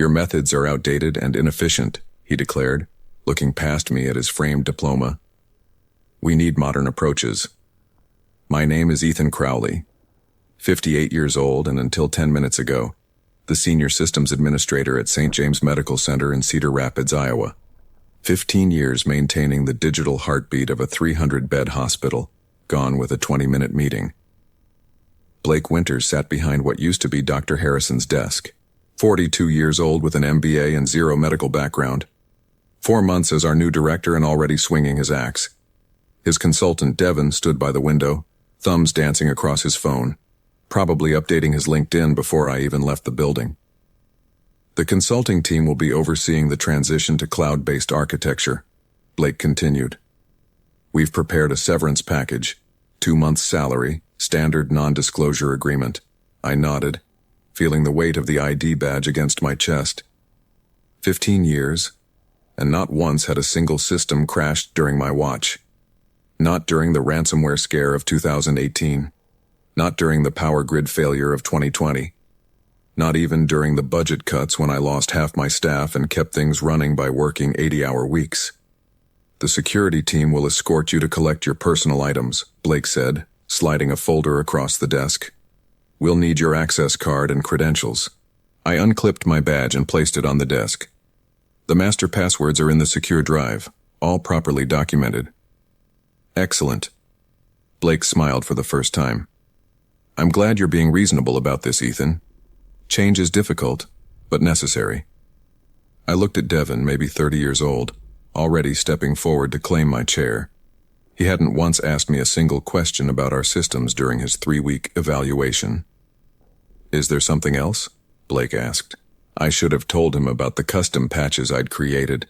Your methods are outdated and inefficient, he declared, looking past me at his framed diploma. We need modern approaches. My name is Ethan Crowley, 58 years old and until 10 minutes ago, the Senior Systems Administrator at St. James Medical Center in Cedar Rapids, Iowa. 15 years maintaining the digital heartbeat of a 300-bed hospital, gone with a 20-minute meeting. Blake Winters sat behind what used to be Dr. Harrison's desk. 42 years old with an MBA and zero medical background. 4 months as our new director and already swinging his axe. His consultant Devin stood by the window, thumbs dancing across his phone, probably updating his LinkedIn before I even left the building. The consulting team will be overseeing the transition to cloud-based architecture, Blake continued. We've prepared a severance package, 2 months' salary, standard non-disclosure agreement. I nodded, feeling the weight of the ID badge against my chest. 15 years, and not once had a single system crashed during my watch. Not during the ransomware scare of 2018. Not during the power grid failure of 2020. Not even during the budget cuts when I lost half my staff and kept things running by working 80-hour weeks. The security team will escort you to collect your personal items, Blake said, sliding a folder across the desk. We'll need your access card and credentials. I unclipped my badge and placed it on the desk. The master passwords are in the secure drive, all properly documented. Excellent. Blake smiled for the first time. I'm glad you're being reasonable about this, Ethan. Change is difficult, but necessary. I looked at Devin, maybe 30 years old, already stepping forward to claim my chair. He hadn't once asked me a single question about our systems during his 3-week evaluation. Is there something else? Blake asked. I should have told him about the custom patches I'd created.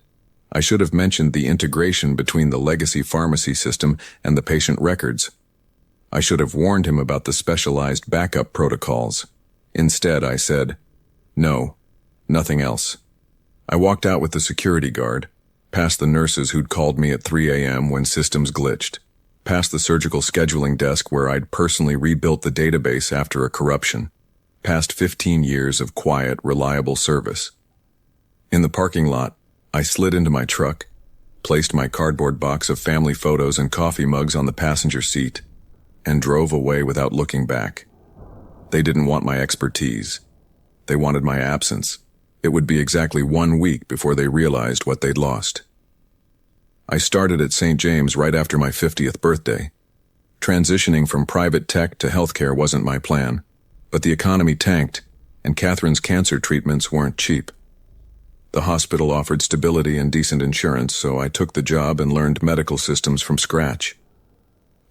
I should have mentioned the integration between the legacy pharmacy system and the patient records. I should have warned him about the specialized backup protocols. Instead, I said, no, nothing else. I walked out with the security guard, past the nurses who'd called me at 3 a.m. when systems glitched, past the surgical scheduling desk where I'd personally rebuilt the database after a corruption, past 15 years of quiet, reliable service. In the parking lot, I slid into my truck, placed my cardboard box of family photos and coffee mugs on the passenger seat, and drove away without looking back. They didn't want my expertise. They wanted my absence. It would be exactly 1 week before they realized what they'd lost. I started at St. James right after my 50th birthday. Transitioning from private tech to healthcare wasn't my plan, but the economy tanked, and Catherine's cancer treatments weren't cheap. The hospital offered stability and decent insurance, so I took the job and learned medical systems from scratch.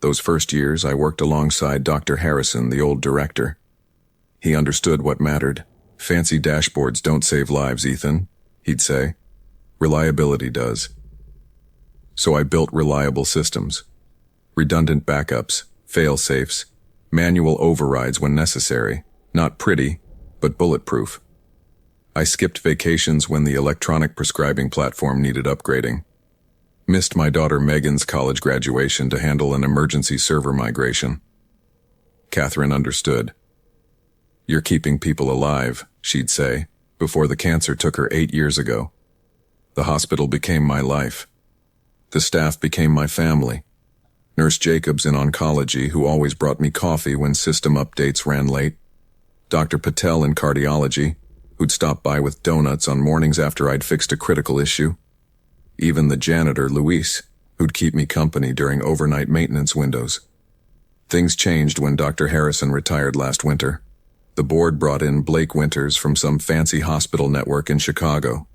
Those first years, I worked alongside Dr. Harrison, the old director. He understood what mattered. Fancy dashboards don't save lives, Ethan, he'd say. Reliability does. So I built reliable systems. Redundant backups, fail-safes, manual overrides when necessary. Not pretty, but bulletproof. I skipped vacations when the electronic prescribing platform needed upgrading. Missed my daughter Megan's college graduation to handle an emergency server migration. Catherine understood. You're keeping people alive, she'd say, before the cancer took her 8 years ago. The hospital became my life. The staff became my family. Nurse Jacobs in oncology, who always brought me coffee when system updates ran late. Dr. Patel in cardiology, who'd stop by with donuts on mornings after I'd fixed a critical issue. Even the janitor, Luis, who'd keep me company during overnight maintenance windows. Things changed when Dr. Harrison retired last winter. The board brought in Blake Winters from some fancy hospital network in Chicago.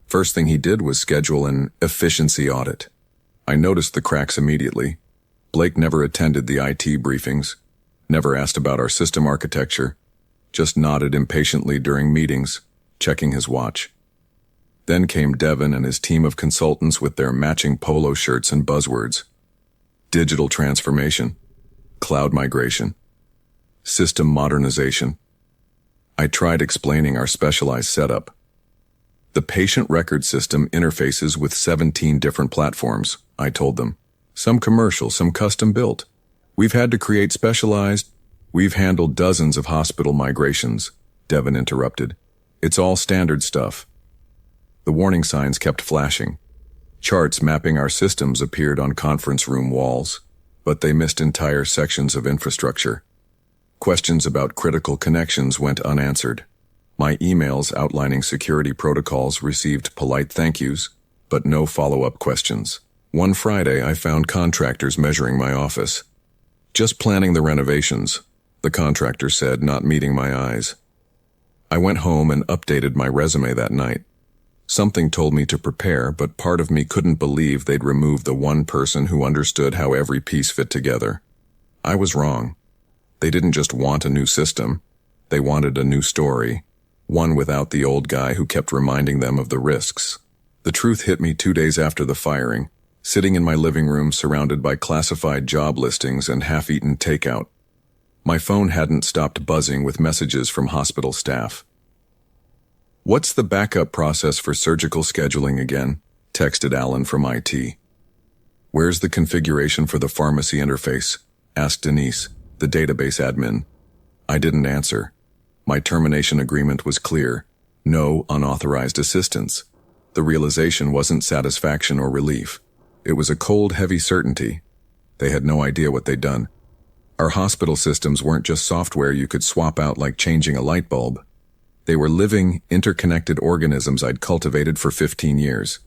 First thing he did was schedule an efficiency audit. I noticed the cracks immediately. Blake never attended the IT briefings, never asked about our system architecture, just nodded impatiently during meetings, checking his watch. Then came Devin and his team of consultants with their matching polo shirts and buzzwords. Digital transformation, cloud migration, system modernization. I tried explaining our specialized setup. The patient record system interfaces with 17 different platforms, I told them. Some commercial, some custom built. We've had to create specialized. We've handled dozens of hospital migrations, Devin interrupted. It's all standard stuff. The warning signs kept flashing. Charts mapping our systems appeared on conference room walls, but they missed entire sections of infrastructure. Questions about critical connections went unanswered. My emails outlining security protocols received polite thank yous, but no follow-up questions. One Friday, I found contractors measuring my office. "Just planning the renovations," the contractor said, not meeting my eyes. I went home and updated my resume that night. Something told me to prepare, but part of me couldn't believe they'd remove the one person who understood how every piece fit together. I was wrong. They didn't just want a new system. They wanted a new story, one without the old guy who kept reminding them of the risks. The truth hit me 2 days after the firing, sitting in my living room surrounded by classified job listings and half-eaten takeout. My phone hadn't stopped buzzing with messages from hospital staff. "What's the backup process for surgical scheduling again?" texted Alan from IT. "Where's the configuration for the pharmacy interface?" asked Denise, the database admin. I didn't answer. My termination agreement was clear: no unauthorized assistance. The realization wasn't satisfaction or relief. It was a cold, heavy certainty. They had no idea what they'd done. Our hospital systems weren't just software you could swap out like changing a light bulb. They were living, interconnected organisms I'd cultivated for 15 years.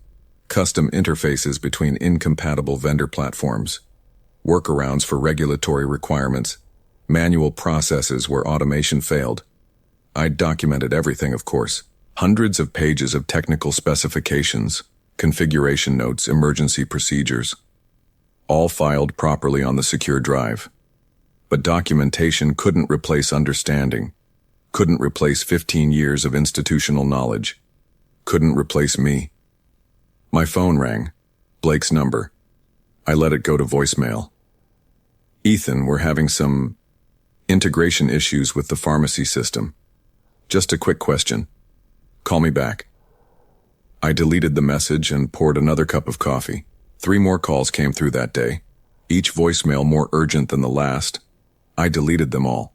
Custom interfaces between incompatible vendor platforms. Workarounds for regulatory requirements. Manual processes where automation failed. I'd documented everything, of course. Hundreds of pages of technical specifications, configuration notes, emergency procedures. All filed properly on the secure drive. But documentation couldn't replace understanding. Couldn't replace 15 years of institutional knowledge. Couldn't replace me. My phone rang. Blake's number. I let it go to voicemail. "Ethan, we're having some integration issues with the pharmacy system. Just a quick question. Call me back." I deleted the message and poured another cup of coffee. 3 more calls came through that day, each voicemail more urgent than the last. I deleted them all.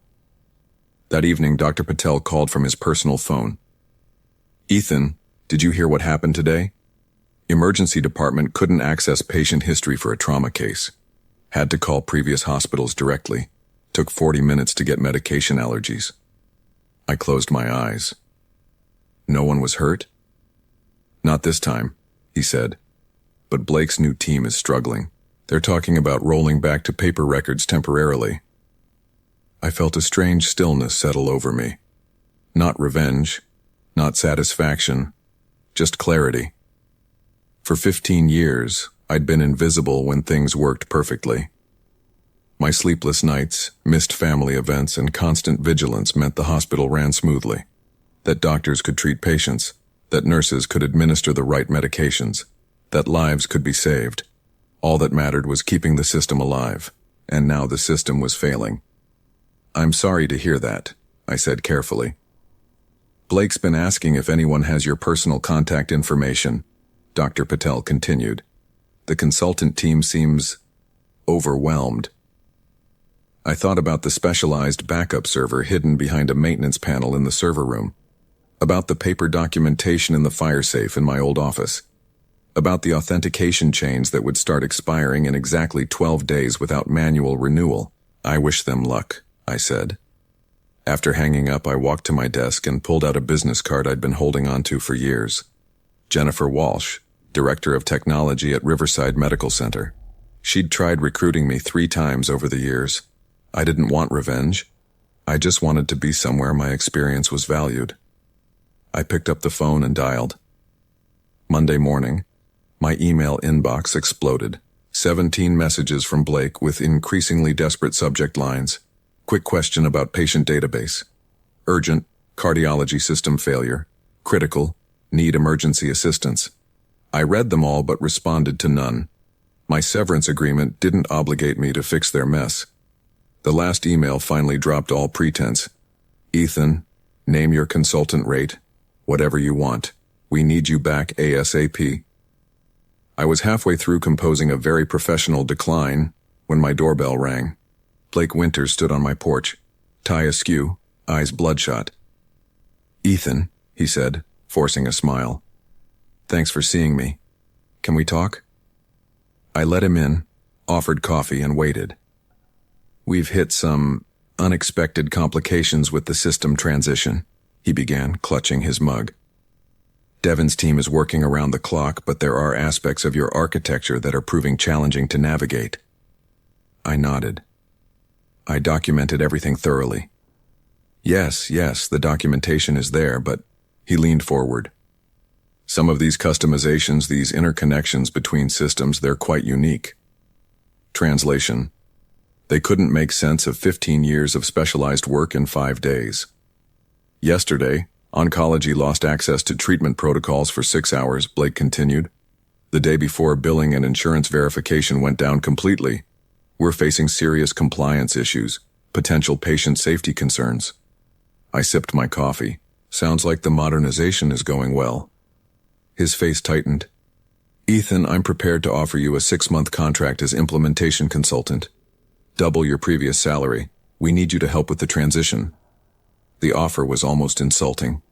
That evening, Dr. Patel called from his personal phone. "Ethan, did you hear what happened today? Emergency department couldn't access patient history for a trauma case. Had to call previous hospitals directly. Took 40 minutes to get medication allergies." I closed my eyes. "No one was hurt?" "Not this time," he said. "But Blake's new team is struggling. They're talking about rolling back to paper records temporarily." I felt a strange stillness settle over me. Not revenge, not satisfaction, just clarity. For 15 years, I'd been invisible when things worked perfectly. My sleepless nights, missed family events, and constant vigilance meant the hospital ran smoothly. That doctors could treat patients, that nurses could administer the right medications, that lives could be saved. All that mattered was keeping the system alive, and now the system was failing. "I'm sorry to hear that," I said carefully. "Blake's been asking if anyone has your personal contact information," Dr. Patel continued. "The consultant team seems overwhelmed." I thought about the specialized backup server hidden behind a maintenance panel in the server room, about the paper documentation in the fire safe in my old office, about the authentication chains that would start expiring in exactly 12 days without manual renewal. "I wish them luck," I said. After hanging up, I walked to my desk and pulled out a business card I'd been holding onto for years. Jennifer Walsh, Director of Technology at Riverside Medical Center. She'd tried recruiting me 3 times over the years. I didn't want revenge. I just wanted to be somewhere my experience was valued. I picked up the phone and dialed. Monday morning, my email inbox exploded. 17 messages from Blake with increasingly desperate subject lines. Quick question about patient database. Urgent, cardiology system failure. Critical, need emergency assistance. I read them all but responded to none. My severance agreement didn't obligate me to fix their mess. The last email finally dropped all pretense. "Ethan, name your consultant rate. Whatever you want. We need you back ASAP." I was halfway through composing a very professional decline when my doorbell rang. Blake Winters stood on my porch, tie askew, eyes bloodshot. "Ethan," he he said, forcing a smile. Thanks for seeing me. Can we talk? I let him in, offered coffee, and waited. We've hit some unexpected complications with the system transition, he began, clutching his mug. Devin's team is working around the clock, but there are aspects of your architecture that are proving challenging to navigate. I nodded. I documented everything thoroughly. Yes, the documentation is there, but he leaned forward. Some of these customizations, these interconnections between systems, they're quite unique. Translation: they couldn't make sense of 15 years of specialized work in 5 days. Yesterday, oncology lost access to treatment protocols for 6 hours, Blake continued. The day before, billing and insurance verification went down completely. We're facing serious compliance issues, potential patient safety concerns. I sipped my coffee. Sounds like the modernization is going well. His face tightened. Ethan, I'm prepared to offer you a 6-month contract as implementation consultant. Double your previous salary. We need you to help with the transition. The offer was almost insulting.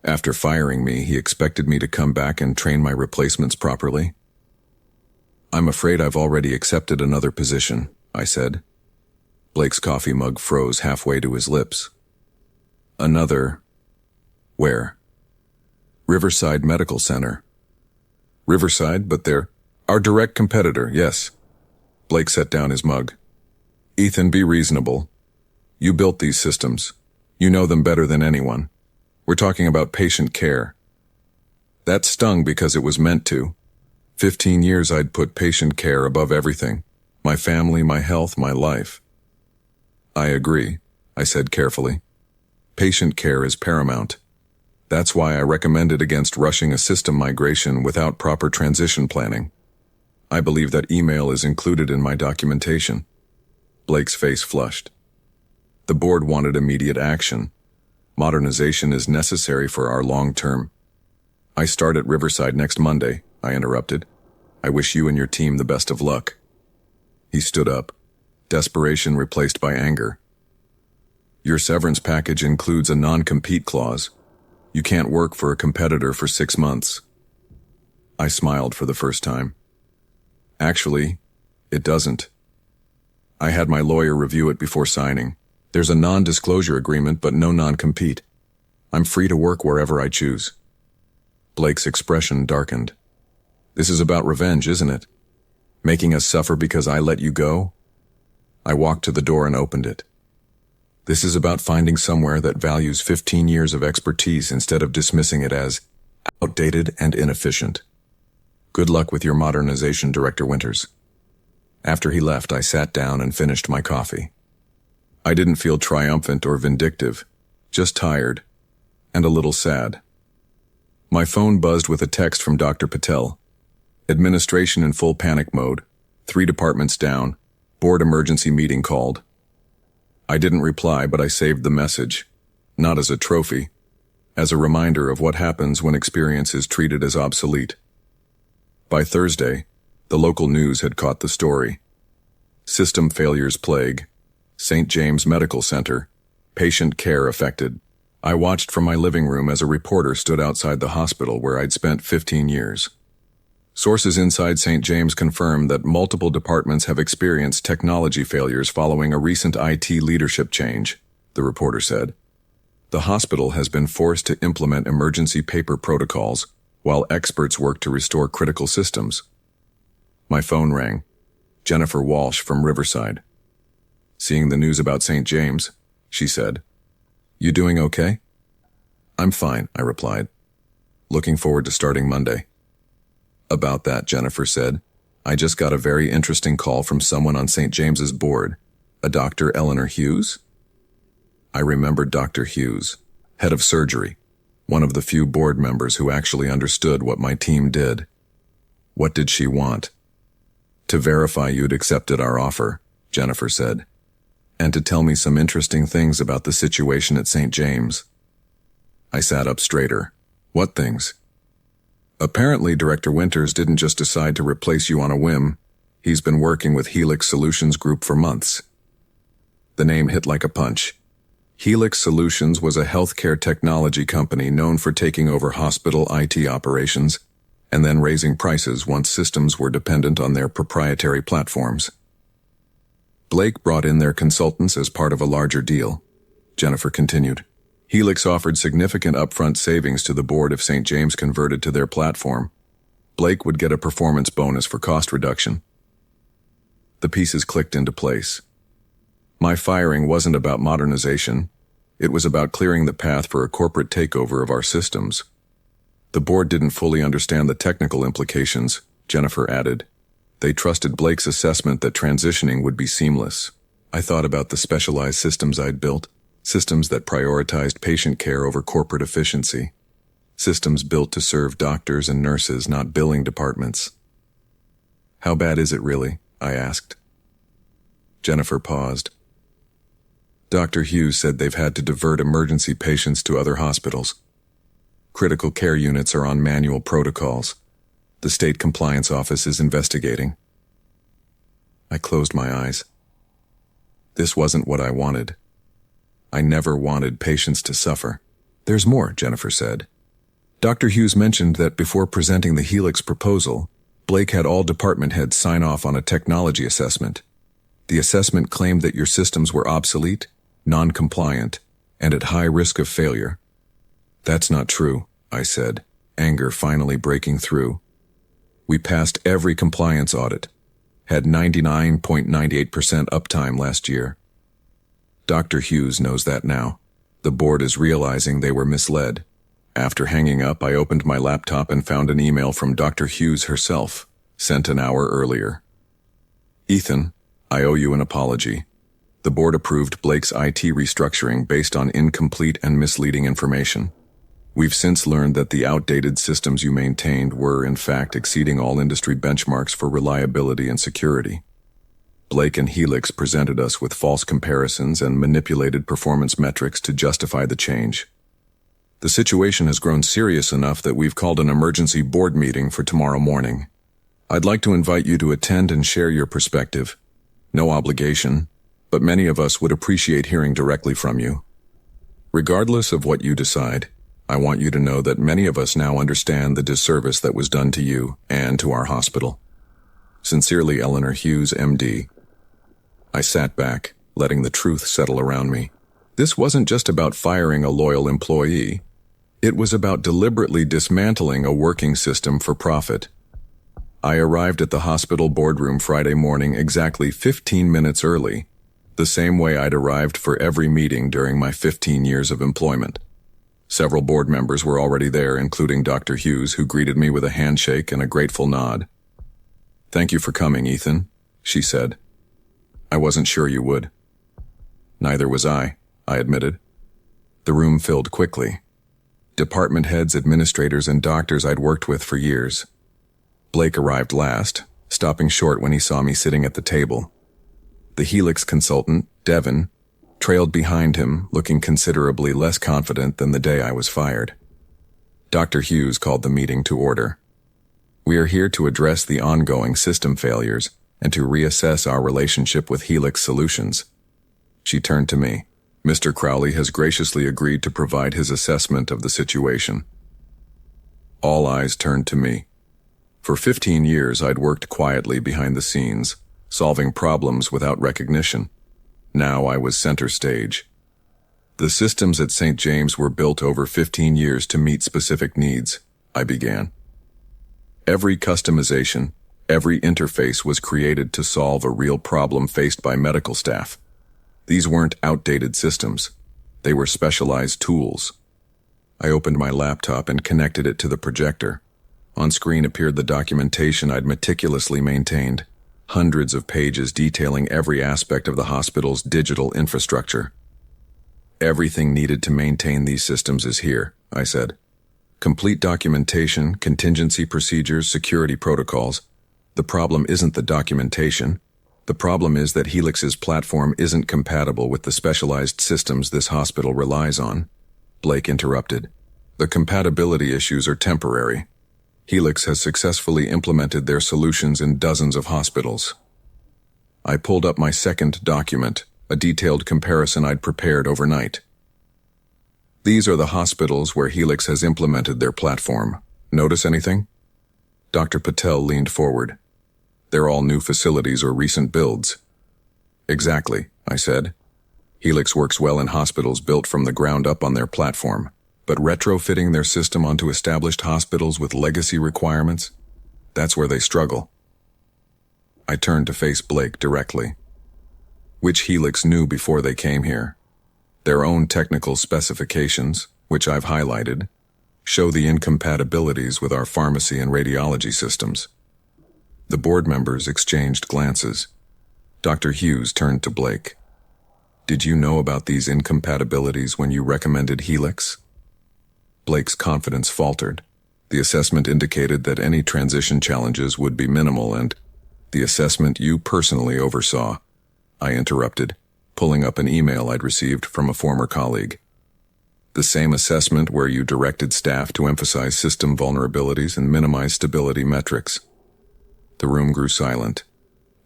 After firing me, he expected me to come back and train my replacements properly. I'm afraid I've already accepted another position, I said. Blake's coffee mug froze halfway to his lips. Another? Where? Riverside Medical Center. Riverside, but they're our direct competitor, yes. Blake set down his mug. Ethan, be reasonable. You built these systems. You know them better than anyone. We're talking about patient care. That stung because it was meant to. 15 years I'd put patient care above everything. My family, my health, my life. I agree, I said carefully. Patient care is paramount. That's why I recommended against rushing a system migration without proper transition planning. I believe that email is included in my documentation. Blake's face flushed. The board wanted immediate action. Modernization is necessary for our long term. I start at Riverside next Monday, I interrupted. I wish you and your team the best of luck. He stood up, desperation replaced by anger. Your severance package includes a non-compete clause. You can't work for a competitor for 6 months. I smiled for the first time. Actually, it doesn't. I had my lawyer review it before signing. There's a non-disclosure agreement, but no non-compete. I'm free to work wherever I choose. Blake's expression darkened. This is about revenge, isn't it? Making us suffer because I let you go? I walked to the door and opened it. This is about finding somewhere that values 15 years of expertise instead of dismissing it as outdated and inefficient. Good luck with your modernization, Director Winters. After he left, I sat down and finished my coffee. I didn't feel triumphant or vindictive, just tired, and a little sad. My phone buzzed with a text from Dr. Patel. Administration in full panic mode, 3 departments down, board emergency meeting called. I didn't reply, but I saved the message, not as a trophy, as a reminder of what happens when experience is treated as obsolete. By Thursday, the local news had caught the story. System failures plague. St. James Medical Center. Patient care affected. I watched from my living room as a reporter stood outside the hospital where I'd spent 15 years. Sources inside St. James confirmed that multiple departments have experienced technology failures following a recent IT leadership change, the reporter said. The hospital has been forced to implement emergency paper protocols while experts work to restore critical systems. My phone rang. Jennifer Walsh from Riverside. Seeing the news about St. James, she said. You doing okay? I'm fine, I replied. Looking forward to starting Monday. About that, Jennifer said, I just got a very interesting call from someone on St. James's board, a Dr. Eleanor Hughes. I remembered Dr. Hughes, head of surgery, one of the few board members who actually understood what my team did. What did she want? To verify you'd accepted our offer, Jennifer said, and to tell me some interesting things about the situation at St. James. I sat up straighter. What things? Apparently, Director Winters didn't just decide to replace you on a whim. He's been working with Helix Solutions Group for months. The name hit like a punch. Helix Solutions was a healthcare technology company known for taking over hospital IT operations and then raising prices once systems were dependent on their proprietary platforms. Blake brought in their consultants as part of a larger deal. Jennifer continued. Helix offered significant upfront savings to the board if St. James converted to their platform. Blake would get a performance bonus for cost reduction. The pieces clicked into place. My firing wasn't about modernization. It was about clearing the path for a corporate takeover of our systems. The board didn't fully understand the technical implications, Jennifer added. They trusted Blake's assessment that transitioning would be seamless. I thought about the specialized systems I'd built, systems that prioritized patient care over corporate efficiency, systems built to serve doctors and nurses, not billing departments. How bad is it really? I asked. Jennifer paused. Dr. Hughes said they've had to divert emergency patients to other hospitals. Critical care units are on manual protocols. The state compliance office is investigating. I closed my eyes. This wasn't what I wanted. I never wanted patients to suffer. There's more, Jennifer said. Dr. Hughes mentioned that before presenting the Helix proposal, Blake had all department heads sign off on a technology assessment. The assessment claimed that your systems were obsolete, non-compliant, and at high risk of failure. That's not true, I said, anger finally breaking through. We passed every compliance audit, had 99.98% uptime last year. Dr. Hughes knows that now. The board is realizing they were misled. After hanging up, I opened my laptop and found an email from Dr. Hughes herself, sent an hour earlier. Ethan, I owe you an apology. The board approved Blake's IT restructuring based on incomplete and misleading information. We've since learned that the outdated systems you maintained were, in fact, exceeding all industry benchmarks for reliability and security. Blake and Helix presented us with false comparisons and manipulated performance metrics to justify the change. The situation has grown serious enough that we've called an emergency board meeting for tomorrow morning. I'd like to invite you to attend and share your perspective. No obligation, but many of us would appreciate hearing directly from you. Regardless of what you decide, I want you to know that many of us now understand the disservice that was done to you and to our hospital. Sincerely, Eleanor Hughes, MD. I sat back, letting the truth settle around me. This wasn't just about firing a loyal employee. It was about deliberately dismantling a working system for profit. I arrived at the hospital boardroom Friday morning exactly 15 minutes early, the same way I'd arrived for every meeting during my 15 years of employment. Several board members were already there, including Dr. Hughes, who greeted me with a handshake and a grateful nod. "Thank you for coming, Ethan," she said. "I wasn't sure you would." "Neither was I admitted. The room filled quickly. Department heads, administrators, and doctors I'd worked with for years. Blake arrived last, stopping short when he saw me sitting at the table. The Helix consultant, Devin, trailed behind him, looking considerably less confident than the day I was fired. Dr. Hughes called the meeting to order. "We are here to address the ongoing system failures and to reassess our relationship with Helix Solutions." She turned to me. "Mr. Crowley has graciously agreed to provide his assessment of the situation." All eyes turned to me. For 15 years, I'd worked quietly behind the scenes, solving problems without recognition. Now I was center stage. "The systems at St. James were built over 15 years to meet specific needs," I began. "Every customization, every interface was created to solve a real problem faced by medical staff. These weren't outdated systems. They were specialized tools." I opened my laptop and connected it to the projector. On screen appeared the documentation I'd meticulously maintained, hundreds of pages detailing every aspect of the hospital's digital infrastructure. "Everything needed to maintain these systems is here," I said. "Complete documentation, contingency procedures, security protocols. The problem isn't the documentation. The problem is that Helix's platform isn't compatible with the specialized systems this hospital relies on." Blake interrupted. "The compatibility issues are temporary. Helix has successfully implemented their solutions in dozens of hospitals." I pulled up my second document, a detailed comparison I'd prepared overnight. These are the hospitals where Helix has implemented their platform. Notice anything? Dr. Patel leaned forward. They're all new facilities or recent builds. Exactly, I said. Helix works well in hospitals built from the ground up on their platform, but retrofitting their system onto established hospitals with legacy requirements, that's where they struggle. I turned to face Blake directly. Which Helix knew before they came here? Their own technical specifications, which I've highlighted, show the incompatibilities with our pharmacy and radiology systems. The board members exchanged glances. Dr. Hughes turned to Blake. Did you know about these incompatibilities when you recommended Helix? Blake's confidence faltered. The assessment indicated that any transition challenges would be minimal and the assessment you personally oversaw, I interrupted, pulling up an email I'd received from a former colleague. The same assessment where you directed staff to emphasize system vulnerabilities and minimize stability metrics. The room grew silent.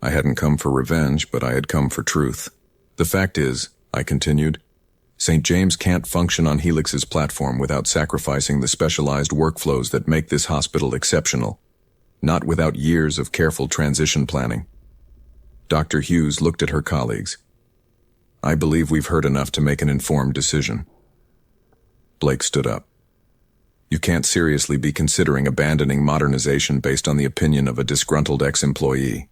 I hadn't come for revenge, but I had come for truth. The fact is, I continued, St. James can't function on Helix's platform without sacrificing the specialized workflows that make this hospital exceptional, not without years of careful transition planning. Dr. Hughes looked at her colleagues. I believe we've heard enough to make an informed decision. Blake stood up. You can't seriously be considering abandoning modernization based on the opinion of a disgruntled ex-employee.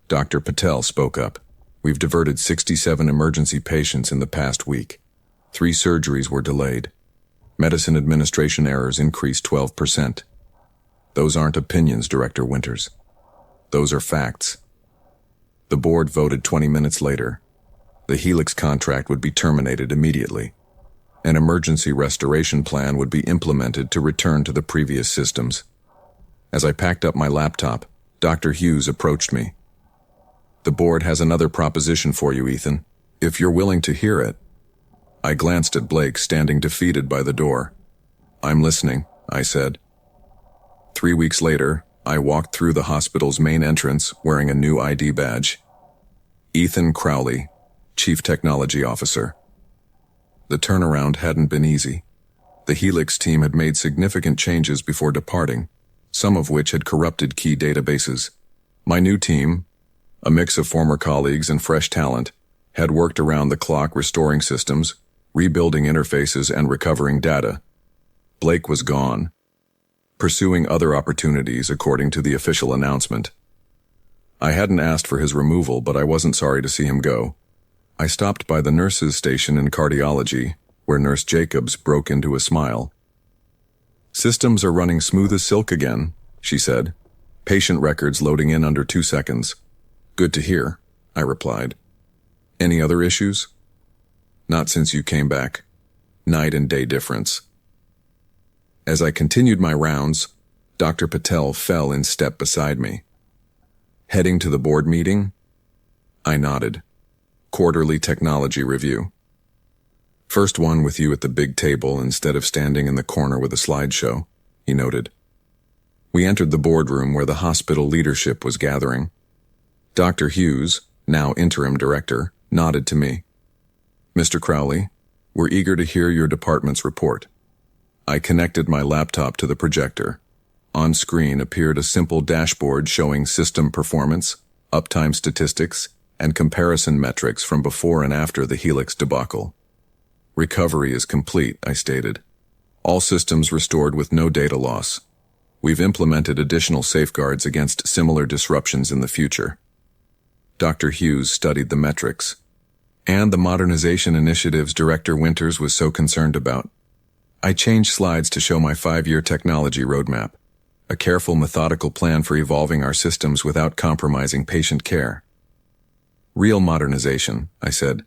Dr. Patel spoke up. We've diverted 67 emergency patients in the past week. 3 surgeries were delayed. Medicine administration errors increased 12%. Those aren't opinions, Director Winters. Those are facts. The board voted 20 minutes later. The Helix contract would be terminated immediately. An emergency restoration plan would be implemented to return to the previous systems. As I packed up my laptop, Dr. Hughes approached me. The board has another proposition for you, Ethan, if you're willing to hear it. I glanced at Blake standing defeated by the door. I'm listening, I said. 3 weeks later, I walked through the hospital's main entrance wearing a new ID badge. Ethan Crowley, Chief Technology Officer. The turnaround hadn't been easy. The Helix team had made significant changes before departing, some of which had corrupted key databases. My new team, a mix of former colleagues and fresh talent, had worked around the clock restoring systems, rebuilding interfaces, and recovering data. Blake was gone, pursuing other opportunities according to the official announcement. I hadn't asked for his removal, but I wasn't sorry to see him go. I stopped by the nurses' station in cardiology, where Nurse Jacobs broke into a smile. Systems are running smooth as silk again, she said. Patient records loading in under 2 seconds. Good to hear, I replied. Any other issues? Not since you came back. Night and day difference. As I continued my rounds, Dr. Patel fell in step beside me. Heading to the board meeting? I nodded. Quarterly technology review. First one with you at the big table instead of standing in the corner with a slideshow, he noted. We entered the boardroom where the hospital leadership was gathering. Dr. Hughes, now interim director, nodded to me. Mr. Crowley, we're eager to hear your department's report. I connected my laptop to the projector. On screen appeared a simple dashboard showing system performance, uptime statistics, and comparison metrics from before and after the Helix debacle. Recovery is complete, I stated. All systems restored with no data loss. We've implemented additional safeguards against similar disruptions in the future. Dr. Hughes studied the metrics. And the modernization initiatives Director Winters was so concerned about. I changed slides to show my 5-year technology roadmap, a careful, methodical plan for evolving our systems without compromising patient care. Real modernization, I said,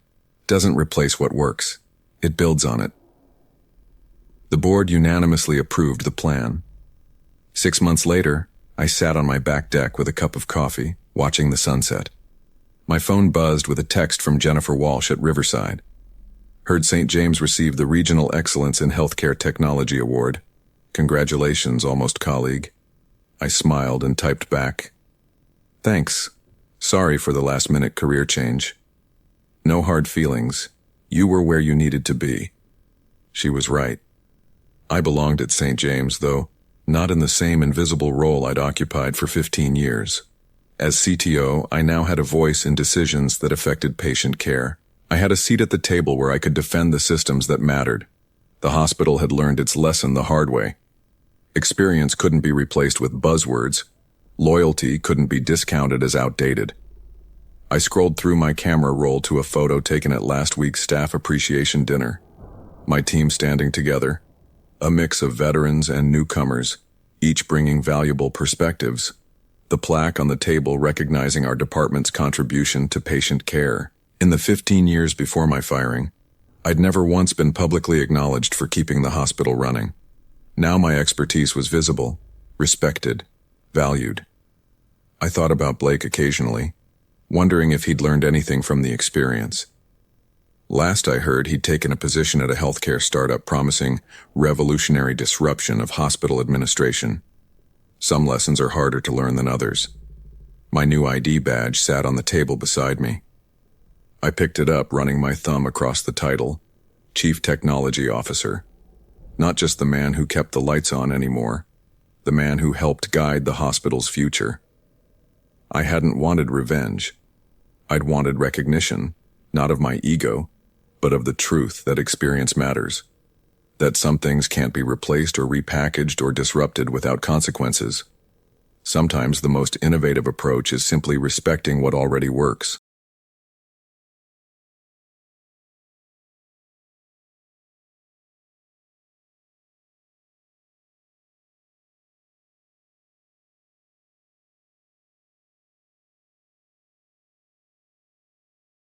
doesn't replace what works. It builds on it. The board unanimously approved the plan. 6 months later, I sat on my back deck with a cup of coffee, watching the sunset. My phone buzzed with a text from Jennifer Walsh at Riverside. Heard St. James received the Regional Excellence in Healthcare Technology Award. Congratulations, almost colleague. I smiled and typed back. Thanks. Sorry for the last-minute career change. No hard feelings. You were where you needed to be. She was right. I belonged at St. James, though not in the same invisible role I'd occupied for 15 years. As CTO, I now had a voice in decisions that affected patient care. I had a seat at the table where I could defend the systems that mattered. The hospital had learned its lesson the hard way. Experience couldn't be replaced with buzzwords. Loyalty couldn't be discounted as outdated. I scrolled through my camera roll to a photo taken at last week's staff appreciation dinner. My team standing together, a mix of veterans and newcomers, each bringing valuable perspectives. The plaque on the table recognizing our department's contribution to patient care. In the 15 years before my firing, I'd never once been publicly acknowledged for keeping the hospital running. Now my expertise was visible, respected, valued. I thought about Blake occasionally, wondering if he'd learned anything from the experience. Last I heard, he'd taken a position at a healthcare startup promising revolutionary disruption of hospital administration. Some lessons are harder to learn than others. My new ID badge sat on the table beside me. I picked it up, running my thumb across the title, Chief Technology Officer. Not just the man who kept the lights on anymore, the man who helped guide the hospital's future. I hadn't wanted revenge. I'd wanted recognition, not of my ego, but of the truth that experience matters. That some things can't be replaced or repackaged or disrupted without consequences. Sometimes the most innovative approach is simply respecting what already works.